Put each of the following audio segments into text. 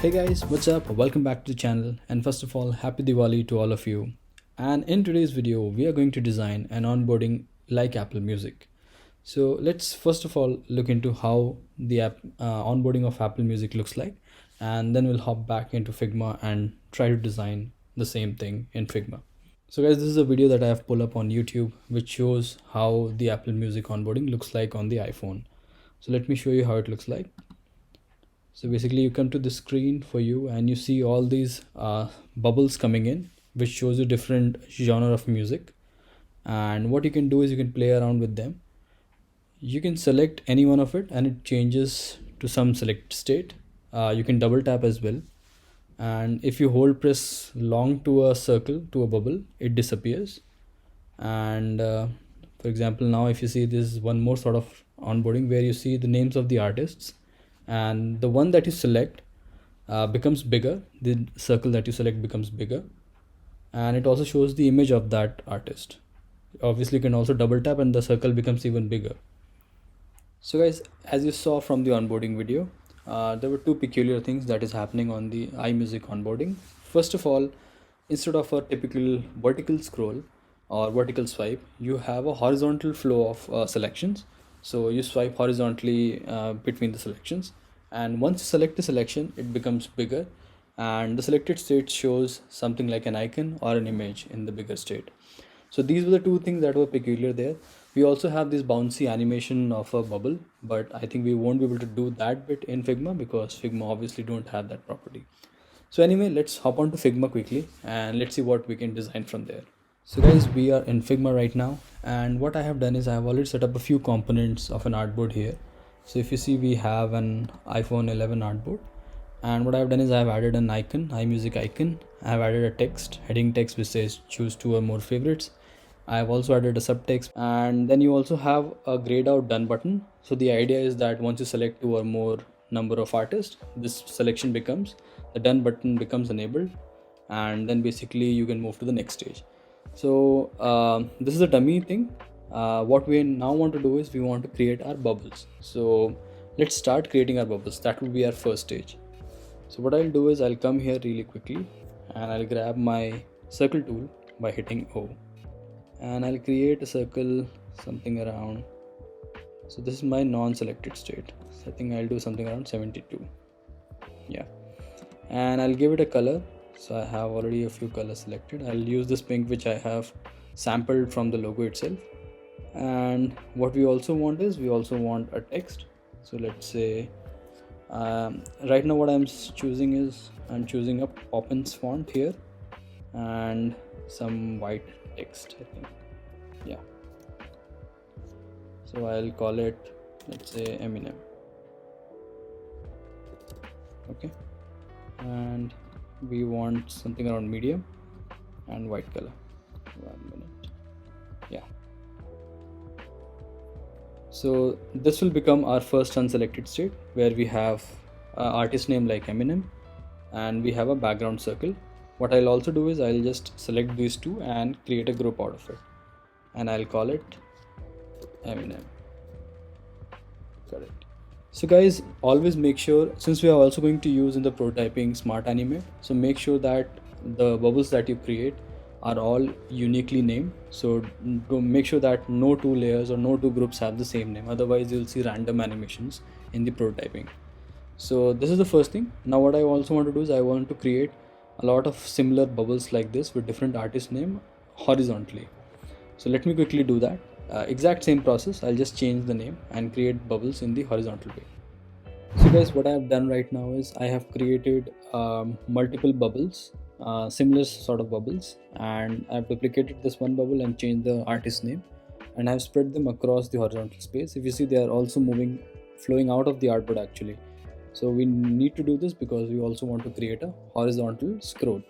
Hey guys, what's up? Welcome back to the channel, and first of all, happy Diwali to all of you. And in today's video, we are going to design an onboarding like Apple Music. So let's first of all look into how the onboarding of Apple Music looks like, and then we'll hop back into Figma and try to design the same thing in Figma. So guys, this is a video that I have pulled up on YouTube, which shows how the Apple Music onboarding looks like on the iPhone. So let me show you how it looks like. So basically you come to the screen for you and you see all these bubbles coming in, which shows you different genre of music. And what you can do is you can play around with them. You can select any one of it and it changes to some select state. You can double tap as well. And if you hold press long to a circle, to a bubble, it disappears. And for example, now if you see this one more sort of onboarding where you see the names of the artists, and the one that you select becomes bigger, the circle that you select becomes bigger, and it also shows the image of that artist. Obviously you can also double tap and the circle becomes even bigger. So guys, as you saw from the onboarding video, there were two peculiar things that is happening on the iMusic onboarding. First of all, instead of a typical vertical scroll or vertical swipe, you have a horizontal flow of selections. So you swipe horizontally between the selections, and once you select a selection, it becomes bigger, and the selected state shows something like an icon or an image in the bigger state. So these were the two things that were peculiar there. We also have this bouncy animation of a bubble, but I think we won't be able to do that bit in Figma because Figma obviously don't have that property. So anyway, let's hop on to Figma quickly and let's see what we can design from there. So guys, we are in Figma right now, and what I have done is I have already set up a few components of an artboard here. So if you see, we have an iPhone 11 artboard, and what I've done is I've added an icon, iMusic icon. I've added a text, heading text, which says choose two or more favorites. I've also added a subtext, and then you also have a grayed out done button. So the idea is that once you select two or more number of artists, this selection becomes, the done button becomes enabled, and then basically you can move to the next stage. So this is a dummy thing. What we now want to do is we want to create our bubbles. So let's start creating our bubbles. That will be our first stage. So what I'll do is I'll come here really quickly and I'll grab my circle tool by hitting O, and I'll create a circle something around, so this is my non-selected state, so I think I'll do something around 72. Yeah, and I'll give it a color. So I have already a few colors selected. I'll use this pink which I have sampled from the logo itself. And what we also want is we also want a text. So let's say right now what I'm choosing is I'm choosing a Poppins font here and some white text, I think. Yeah, so I'll call it, let's say, Eminem. Okay, and we want something around medium and white color. 1 minute. Yeah, so this will become our first unselected state where we have artist name like Eminem and we have a background circle. What I'll also do is I'll just select these two and create a group out of it, and I'll call it Eminem. Correct. So guys, always make sure, since we are also going to use in the prototyping smart animate, so make sure that the bubbles that you create are all uniquely named. So make sure that no two layers or no two groups have the same name, otherwise you'll see random animations in the prototyping. So this is the first thing. Now what I also want to do is I want to create a lot of similar bubbles like this with different artist name horizontally. So let me quickly do that. Exact same process, I'll just change the name and create bubbles in the horizontal way. So guys, what I have done right now is I have created multiple bubbles, similar sort of bubbles, and I've duplicated this one bubble and changed the artist name, and I've spread them across the horizontal space. If you see, they are also moving, flowing out of the artboard actually. So we need to do this because we also want to create a horizontal scroll.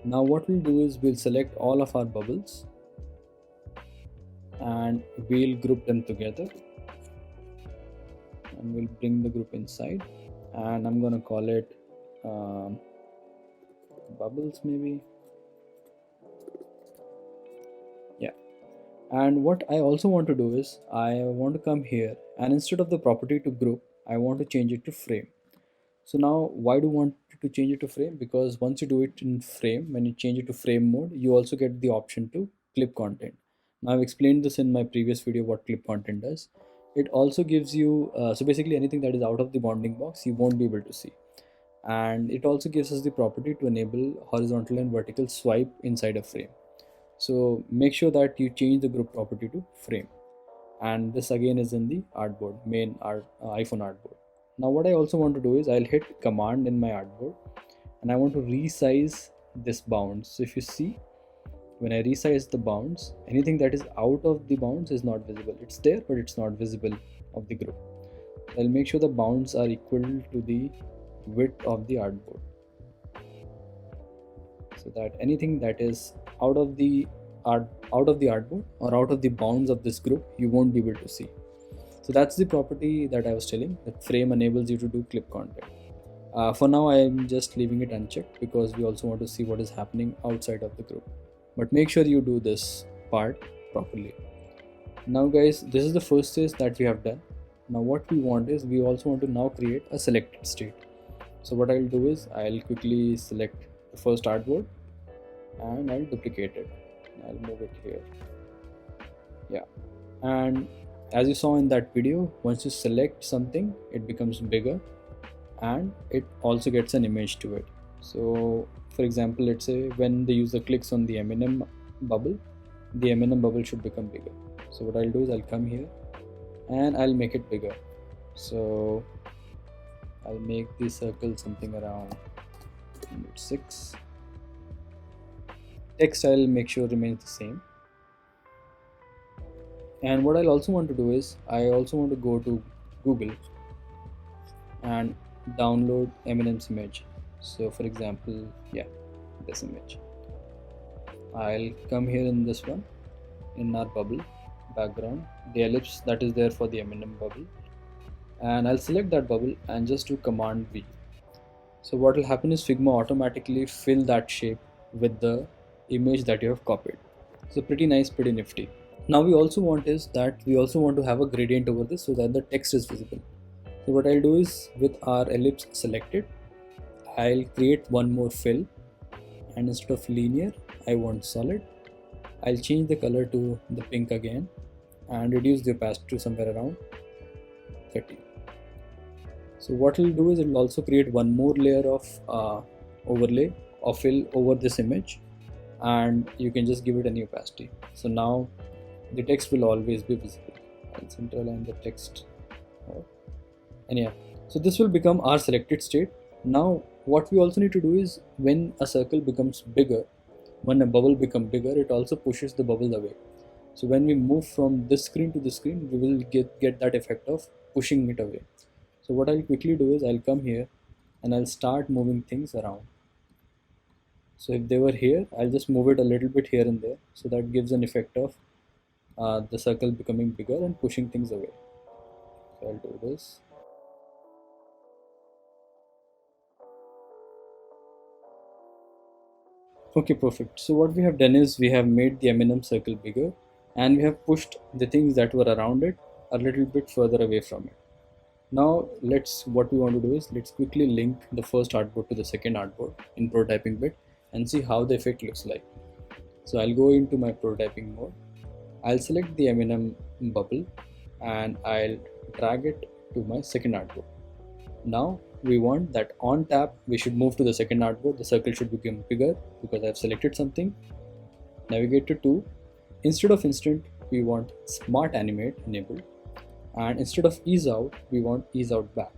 Now what we'll do is we'll select all of our bubbles and we'll group them together, and we'll bring the group inside, and I'm gonna call it bubbles maybe. Yeah, and what I also want to do is I want to come here, and instead of the property to group, I want to change it to frame. So now why do you want to change it to frame? Because once you do it in frame, when you change it to frame mode, you also get the option to clip content. Now I've explained this in my previous video what clip content does. It also gives you so basically anything that is out of the bounding box you won't be able to see, and it also gives us the property to enable horizontal and vertical swipe inside a frame. So make sure that you change the group property to frame, and this again is in the artboard, main iPhone artboard. Now what I also want to do is I'll hit command in my artboard and I want to resize this bounds. So if you see, when I resize the bounds, anything that is out of the bounds is not visible. It's there but it's not visible of the group. I'll make sure the bounds are equal to the width of the artboard, so that anything that is out of the artboard or out of the bounds of this group you won't be able to see. So that's the property that I was telling, that frame enables you to do clip content. For now I am just leaving it unchecked because we also want to see what is happening outside of the group, but make sure you do this part properly. Now guys, this is the first stage that we have done. Now what we want is, we also want to now create a selected state. So what I'll do is I'll quickly select the first artboard and I'll duplicate it. I'll move it here. Yeah, and as you saw in that video, once you select something it becomes bigger and it also gets an image to it. So for example, let's say when the user clicks on the Eminem bubble, the Eminem bubble should become bigger. So what I'll do is I'll come here and I'll make it bigger. So I'll make the circle something around 6. Text I'll make sure remains the same. And what I'll also want to do is I also want to go to Google and download Eminem's image. So for example, yeah, this image. I'll come here in this one, in our bubble background, the ellipse that is there for the Eminem bubble, and I'll select that bubble and just do Command V. So what will happen is Figma automatically fill that shape with the image that you have copied. So pretty nice, pretty nifty. Now we also want to have a gradient over this so that the text is visible. So what I'll do is, with our ellipse selected, I'll create one more fill, and instead of linear I want solid. I'll change the color to the pink again and reduce the opacity to somewhere around 30. So what it'll do is it'll also create one more layer of overlay or fill over this image, and you can just give it any opacity. So now the text will always be visible. I'll center align the text. And yeah, so this will become our selected state. Now what we also need to do is, when a circle becomes bigger, when a bubble becomes bigger, it also pushes the bubble away. So when we move from this screen to this screen, we will get that effect of pushing it away. So what I'll quickly do is I'll come here and I'll start moving things around. So if they were here, I'll just move it a little bit here and there, so that gives an effect of the circle becoming bigger and pushing things away. So I'll do this. Okay, perfect. So what we have done is we have made the Eminem circle bigger and we have pushed the things that were around it a little bit further away from it. Now what we want to do is, let's quickly link the first artboard to the second artboard in prototyping bit and see how the effect looks like. So I'll go into my prototyping mode. I'll select the Eminem bubble and I'll drag it to my second artboard. Now we want that on tap we should move to the second artboard. The circle should become bigger because I've selected something. Navigate to 2. Instead of instant, we want smart animate enabled, and instead of ease out, we want ease out back.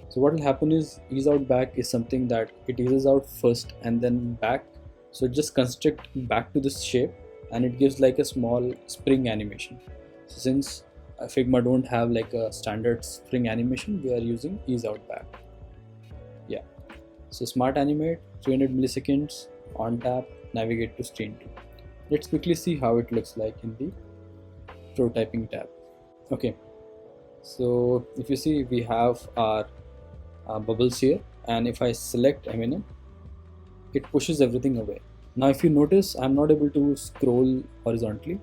So what will happen is, ease out back is something that it eases out first and then back. So it just constrict back to this shape and it gives like a small spring animation. So since Figma don't have like a standard spring animation, we are using ease out back. Yeah, so smart animate, 300 milliseconds, on tap, navigate to screen 2. Let's quickly see how it looks like in the prototyping tab. Okay, so if you see, we have our bubbles here, and if I select Eminem, it pushes everything away. Now if you notice, I'm not able to scroll horizontally.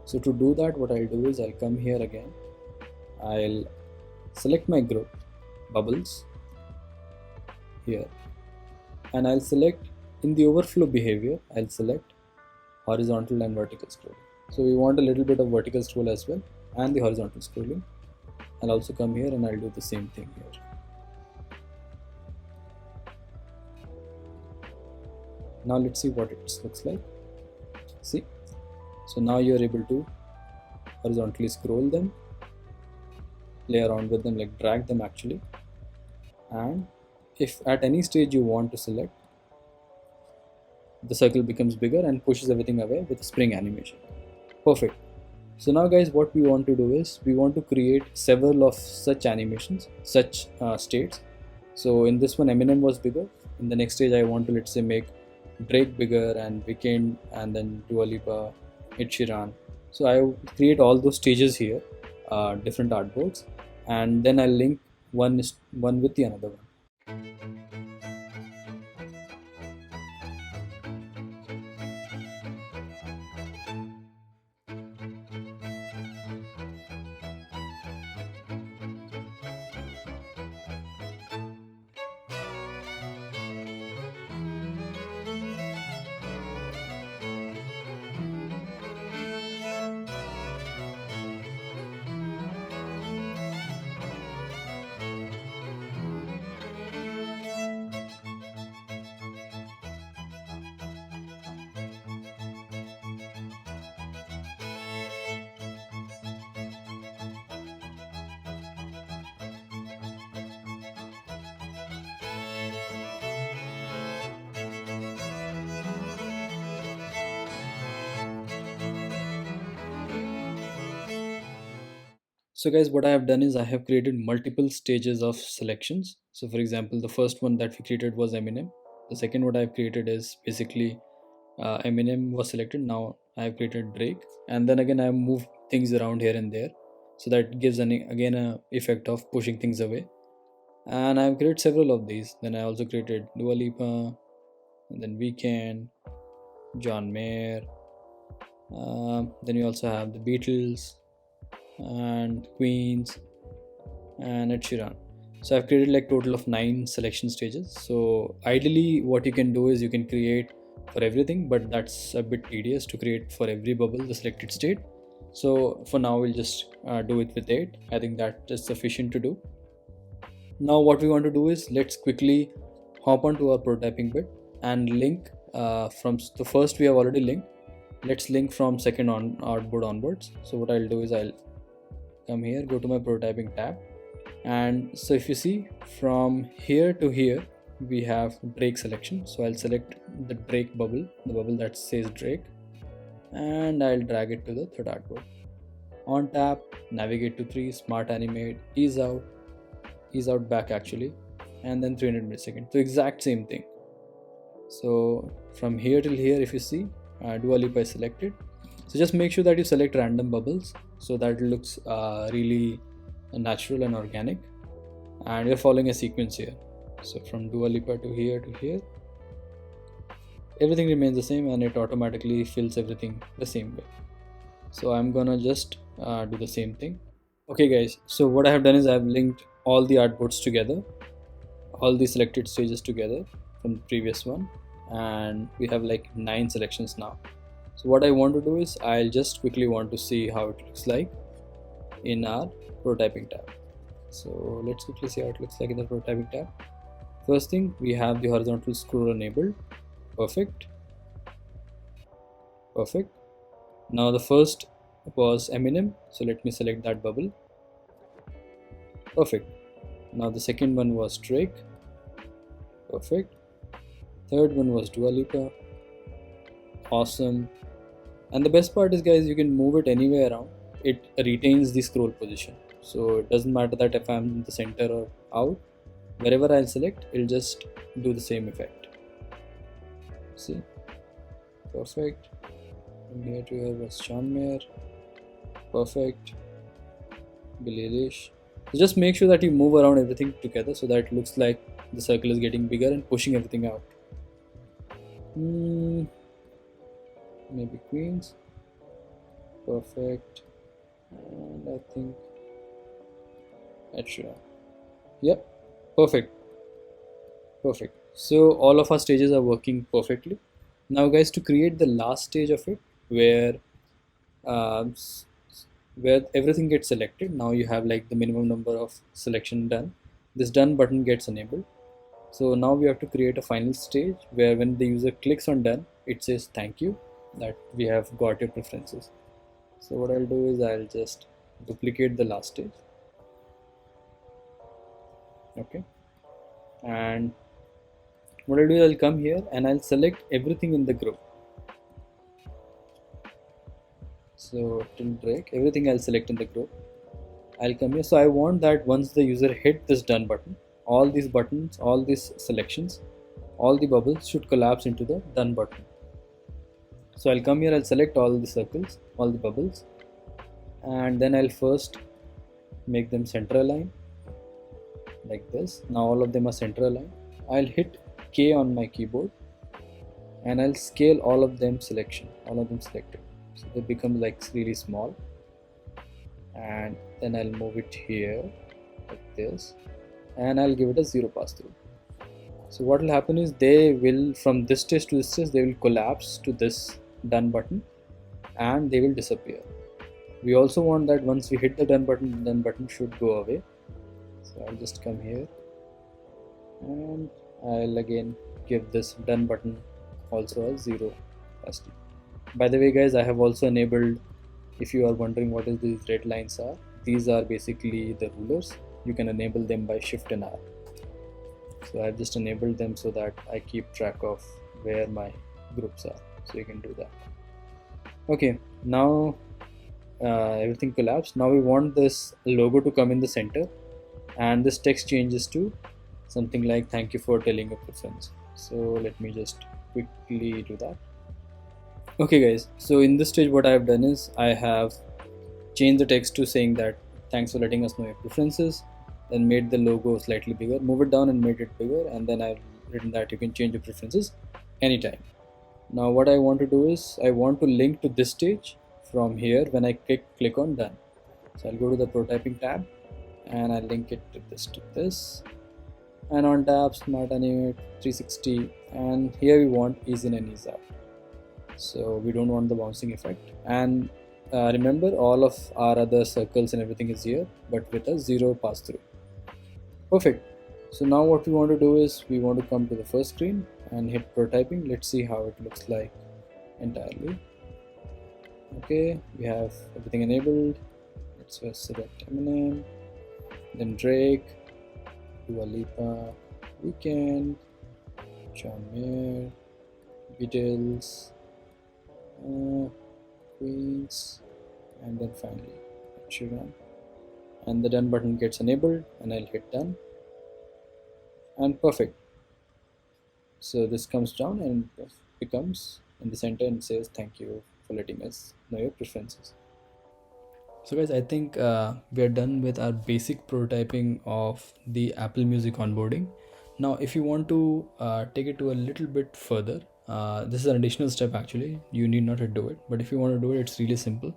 So to do that, what I'll do is I'll come here again, I'll select my group, bubbles, here, and I'll select in the overflow behavior, I'll select horizontal and vertical scroll. So we want a little bit of vertical scroll as well, and the horizontal scrolling. I'll also come here and I'll do the same thing here. Now let's see what it looks like. See, so now you're able to horizontally scroll them, play around with them, like drag them actually, and if at any stage you want to select, the circle becomes bigger and pushes everything away with a spring animation. Perfect. So now guys, what we want to do is we want to create several of such animations, such states. So in this one Eminem was bigger. In the next stage I want to, let's say, make Drake bigger, and Weekend, and then Dua Lipa, Ed Sheeran. So I will create all those stages here, different artboards, and then I'll link one with the another one. So guys, what I have done is I have created multiple stages of selections. So for example, the first one that we created was Eminem. The second what I've created is basically Eminem was selected. Now I have created Drake, and then again I have moved things around here and there, so that gives again a effect of pushing things away. And I've created several of these. Then I also created Dua Lipa, and then Weekend, John Mayer. Then you also have the Beatles and Queens and Ed Sheeran. So I've created like total of 9 selection stages. So ideally what you can do is you can create for everything, but that's a bit tedious to create for every bubble the selected state. So for now we'll just do it with 8. I think that is sufficient to do. Now what we want to do is let's quickly hop onto our prototyping bit and link from the first we have already linked. Let's link from second on artboard onwards. So what I'll do is I'll come here, go to my prototyping tab, and so if you see from here to here we have Drake selection. So I'll select the Drake bubble, the bubble that says Drake, and I'll drag it to the third artboard. On tap, navigate to 3, smart animate, ease out back actually, and then 300 milliseconds. So exact same thing. So from here till here, if you see, Dua Lipa is selected. So just make sure that you select random bubbles so that it looks really natural and organic, and you're following a sequence here. So from Dua Lipa to here, everything remains the same, and it automatically fills everything the same way. So I'm gonna just do the same thing. Okay guys, so what I have done is I have linked all the artboards together, all the selected stages together from the previous one, and we have like 9 selections now. So what I want to do is I'll just quickly want to see how it looks like in our prototyping tab. So let's quickly see how it looks like in the prototyping tab. First thing, we have the horizontal scroll enabled. Perfect. Now the first was Eminem, so let me select that bubble. Perfect. Now the second one was Drake. Perfect. Third one was Dua Lipa. Awesome. And the best part is guys, you can move it anywhere around. It retains the scroll position. So it doesn't matter that if I'm in the center or out, wherever I'll select, it'll just do the same effect. See? Perfect. From here to here was John Mayer. Perfect. Billie Eilish. So just make sure that you move around everything together so that it looks like the circle is getting bigger and pushing everything out. Maybe Queens. Perfect. And I think Ed Sheeran. Yep. Perfect. Perfect. So all of our stages are working perfectly. Now guys, to create the last stage of it, where uh, s- where everything gets selected, now you have like the minimum number of selection done. This done button gets enabled. So now we have to create a final stage where when the user clicks on done, it says thank you that we have got your preferences. So what I'll do is I'll just duplicate the last stage. Okay. And what I'll do is I'll come here and I'll select everything in the group. So till break, everything I'll select in the group. I'll come here. So I want that once the user hit this done button, all these buttons, all these selections, all the bubbles should collapse into the done button. So I'll come here, I'll select all the circles, all the bubbles, and then I'll first make them center align like this. Now all of them are center aligned. I'll hit K on my keyboard and I'll scale all of them selected. So they become like really small, and then I'll move it here like this, and I'll give it a 0 pass through. So what will happen is they will, from this stage to this stage, they will collapse to this done button and they will disappear. We also want that once we hit the done button should go away. So I'll just come here and I'll again give this done button also a 0 pass through. By the way guys, I have also enabled, if you are wondering what is these red lines are, these are basically the rulers. You can enable them by Shift and R. So I've just enabled them so that I keep track of where my groups are. So you can do that. Okay, now everything collapsed. Now we want this logo to come in the center, and this text changes to something like thank you for telling your preference. So let me just quickly do that. Okay guys, so in this stage what I have done is I have changed the text to saying that thanks for letting us know your preferences, then made the logo slightly bigger, move it down and made it bigger, and then I've written that you can change your preferences anytime. Now what I want to do is I want to link to this stage from here when I click on done. So I'll go to the prototyping tab and I'll link it to this, and on tab smart animate 360, and here we want ease in and ease out. So we don't want the bouncing effect, and remember all of our other circles and everything is here but with a 0 pass through. Perfect. So now what we want to do is we want to come to the first screen and hit prototyping. Let's see how it looks like entirely. Okay, we have everything enabled. Let's first select Eminem, then Drake, Dua Lipa, Weekend, John Mayer, Beatles, Queens, and then finally Sheeran. And the done button gets enabled and I'll hit done, and perfect. So this comes down and becomes in the center and says thank you for letting us know your preferences. So guys, I think we are done with our basic prototyping of the Apple Music onboarding. Now if you want to take it to a little bit further, this is an additional step actually, you need not to do it, but if you want to do it, it's really simple.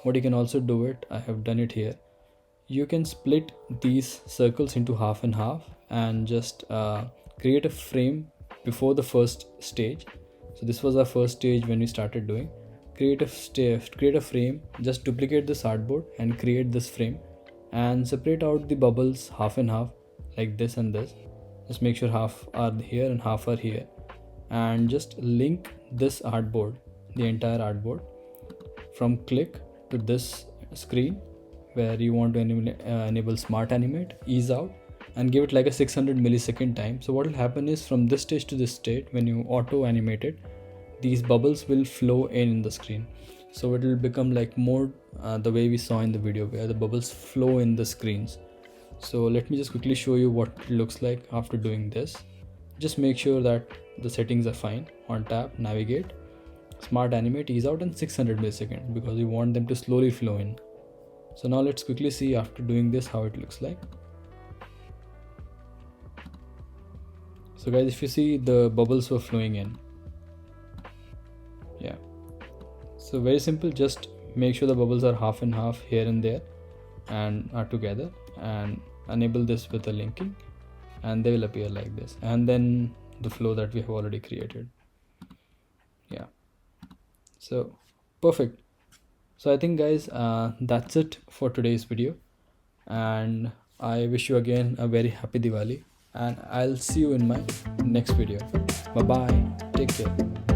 What you can also do it, I have done it here. You can split these circles into half and half and just create a frame before the first stage. So this was our first stage when we started doing. Create a frame, just duplicate this artboard and create this frame and separate out the bubbles half and half like this and this. Just make sure half are here and half are here, and just link this artboard, the entire artboard, from click to this screen where you want to enable smart animate, ease out, and give it like a 600 millisecond time. So what will happen is from this stage to this state, when you auto animate it, these bubbles will flow in the screen. So it will become like more the way we saw in the video where the bubbles flow in the screens. So let me just quickly show you what it looks like after doing this. Just make sure that the settings are fine. On tab, navigate, smart animate, ease out, and 600 milliseconds because we want them to slowly flow in. So now let's quickly see after doing this how it looks like. So guys, if you see, the bubbles were flowing in. Yeah, so very simple. Just make sure the bubbles are half and half here and there and are together, and enable this with the linking, and they will appear like this, and then the flow that we have already created. Yeah, so perfect. So I think, guys, that's it for today's video, and I wish you again a very happy Diwali, and I'll see you in my next video. Bye bye, take care.